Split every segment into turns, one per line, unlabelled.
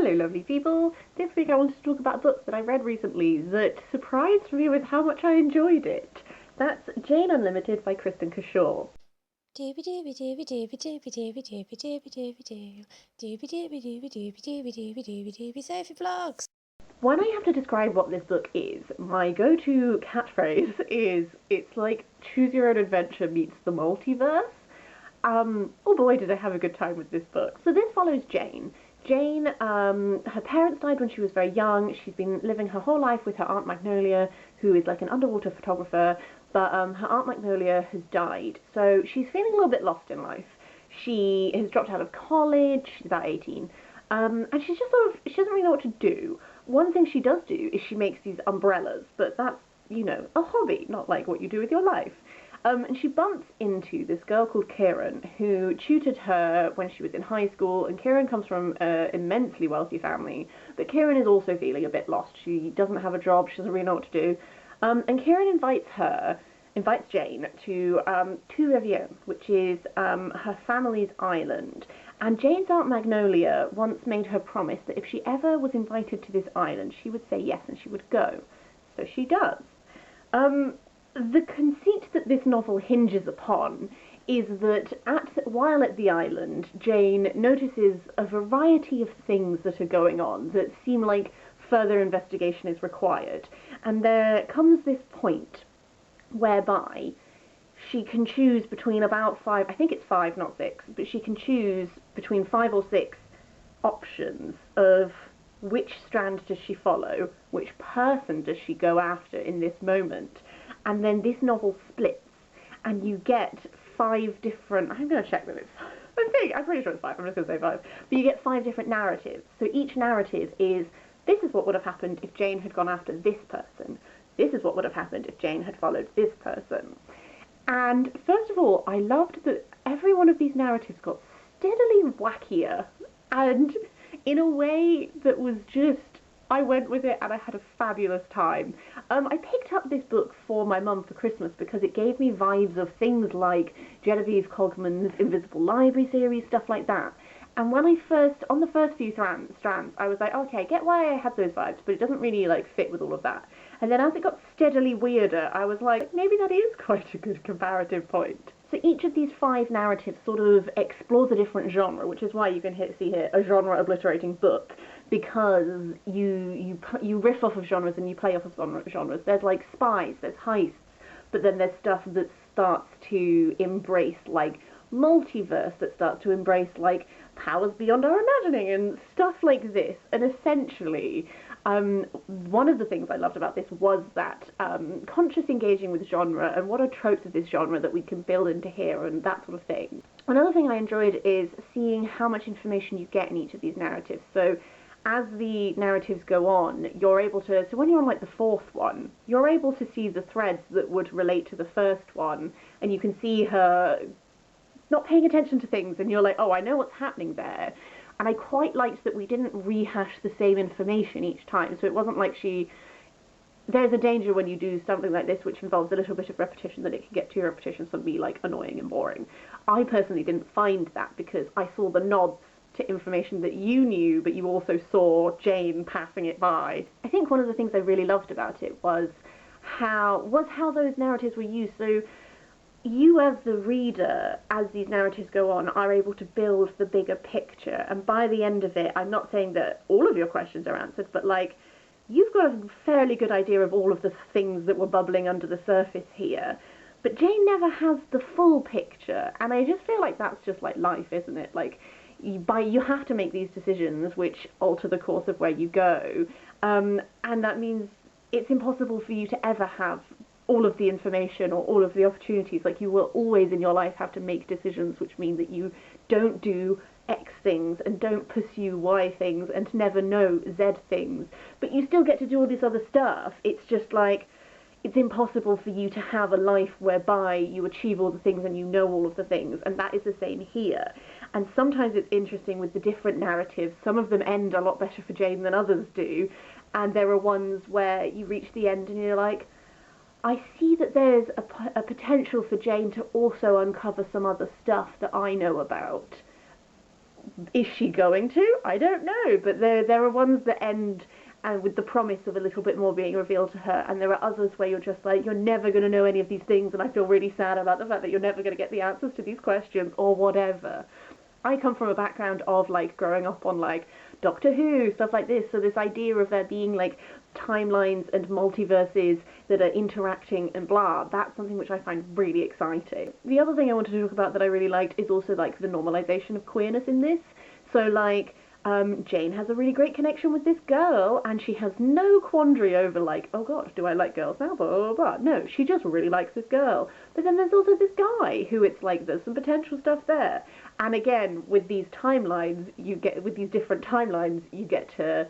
Hello lovely people, this week I wanted to talk about books that I read recently that surprised me with how much I enjoyed it. That's Jane Unlimited by Kristin Cashore.
Sophie Vlogs.
When I have to describe what this book is, my go-to catchphrase is it's like Choose Your Own Adventure meets the multiverse. Oh boy, did I have a good time with this book. So this follows Jane. Jane, her parents died when she was very young. She's been living her whole life with her Aunt Magnolia, who is like an underwater photographer, but her Aunt Magnolia has died. So she's feeling a little bit lost in life. She has dropped out of college, she's about 18, and she's just sort of, she doesn't really know what to do. One thing she does do is she makes these umbrellas, but that's, a hobby, not like what you do with your life. And she bumps into this girl called Kieran, who tutored her when she was in high school, and Kieran comes from an immensely wealthy family, but Kieran is also feeling a bit lost. She doesn't have a job, she doesn't really know what to do, and Kieran invites Jane to Riviere, which is her family's island. And Jane's Aunt Magnolia once made her promise that if she ever was invited to this island, she would say yes and she would go. So she does. The conceit that this novel hinges upon is that while at the island, Jane notices a variety of things that are going on that seem like further investigation is required. And there comes this point whereby she can choose between about five, I think it's five, not six, but she can choose between five or six options of which strand does she follow, which person does she go after in this moment. And then this novel splits, and you get five different, I'm going to check that it's, I'm pretty sure it's five, I'm just going to say five, but you get five different narratives. So each narrative is, this is what would have happened if Jane had gone after this person. This is what would have happened if Jane had followed this person. And first of all, I loved that every one of these narratives got steadily wackier, and in a way that was just, I went with it and I had a fabulous time. I picked up this book for my mum for Christmas because it gave me vibes of things like Genevieve Cogman's Invisible Library series, stuff like that. And when on the first few strands, I was like, okay, I get why I had those vibes, but it doesn't really fit with all of that. And then as it got steadily weirder, I was like, maybe that is quite a good comparative point. So each of these five narratives sort of explores a different genre, which is why you can see here a genre-obliterating book, because you riff off of genres and you play off of genres. There's like spies, there's heists, but then there's stuff that starts to embrace multiverse, that starts to embrace powers beyond our imagining and stuff like this. And essentially, one of the things I loved about this was that conscious engaging with genre and what are tropes of this genre that we can build into here and that sort of thing. Another thing I enjoyed is seeing how much information you get in each of these narratives. So as the narratives go on, you're able to, so when you're on the fourth one, you're able to see the threads that would relate to the first one, and you can see her not paying attention to things, and you're like, oh, I know what's happening there. And I quite liked that we didn't rehash the same information each time, so it wasn't like there's a danger when you do something like this which involves a little bit of repetition that it can get too repetitious and be annoying and boring. I personally didn't find that because I saw the nods to information that you knew, but you also saw Jane passing it by. I think one of the things I really loved about it was how those narratives were used. So you as the reader, as these narratives go on, are able to build the bigger picture, and by the end of it, I'm not saying that all of your questions are answered, but you've got a fairly good idea of all of the things that were bubbling under the surface here. But Jane never has the full picture, and I just feel like that's just life, isn't it? You have to make these decisions which alter the course of where you go, and that means it's impossible for you to ever have all of the information or all of the opportunities. You will always in your life have to make decisions which mean that you don't do X things and don't pursue Y things and never know Z things, but you still get to do all this other stuff. It's just it's impossible for you to have a life whereby you achieve all the things and you know all of the things, and that is the same here. And sometimes it's interesting with the different narratives. Some of them end a lot better for Jane than others do, and there are ones where you reach the end and you're like, I see that there's a potential for Jane to also uncover some other stuff that I know about, Is she going to? I don't know, but there are ones that end and with the promise of a little bit more being revealed to her, and there are others where you're just like, you're never going to know any of these things, and I feel really sad about the fact that you're never going to get the answers to these questions, or whatever. I come from a background of, like, growing up on, like, Doctor Who, stuff like this, so this idea of there being, like, timelines and multiverses that are interacting and blah, that's something which I find really exciting. The other thing I wanted to talk about that I really liked is also, like, the normalization of queerness in this. So, like, Jane has a really great connection with this girl, and she has no quandary over, like, oh god, do I like girls now, blah, blah, blah. No, she just really likes this girl. But then there's also this guy who it's like, there's some potential stuff there. And again, with these timelines, with these different timelines, you get to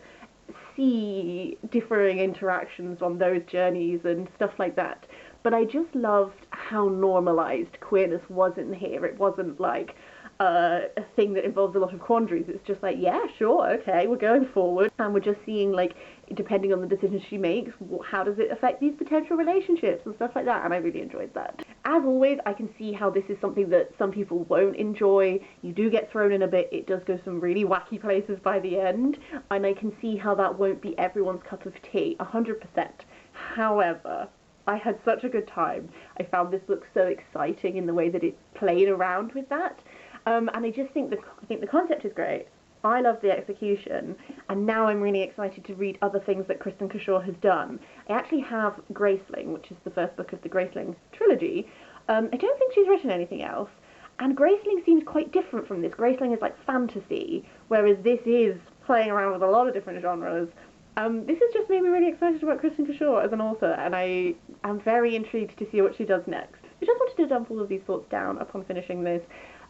see differing interactions on those journeys and stuff like that. But I just loved how normalized queerness was in here. It wasn't like a thing that involves a lot of quandaries. It's just like, yeah, sure, okay, we're going forward, and we're just seeing, like, depending on the decisions she makes, how does it affect these potential relationships and stuff like that, and I really enjoyed that. As always, I can see how this is something that some people won't enjoy. You do get thrown in a bit, it does go some really wacky places by the end, and I can see how that won't be everyone's cup of tea, 100%. However, I had such a good time. I found this book so exciting in the way that it played around with that. And I just think the concept is great. I love the execution, and now I'm really excited to read other things that Kristin Cashore has done. I actually have Graceling, which is the first book of the Graceling trilogy. I don't think she's written anything else, and Graceling seems quite different from this. Graceling is like fantasy, whereas this is playing around with a lot of different genres. This has just made me really excited about Kristin Cashore as an author, and I am very intrigued to see what she does next. I just wanted to dump all of these thoughts down upon finishing this.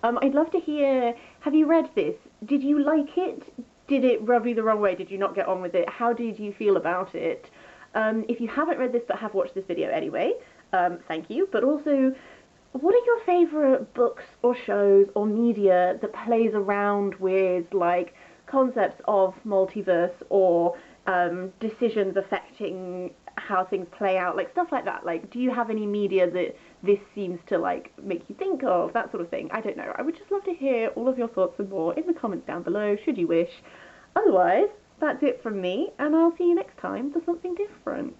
I'd love to hear, have you read this? Did you like it? Did it rub you the wrong way? Did you not get on with it? How did you feel about it? If you haven't read this but have watched this video anyway, thank you. But also, what are your favourite books or shows or media that plays around with, like, concepts of multiverse or decisions affecting how things play out, like stuff like that? Like, do you have any media that this seems to, like, make you think of, that sort of thing? I don't know. I would just love to hear all of your thoughts and more in the comments down below, should you wish. Otherwise, that's it from me, and I'll see you next time for something different.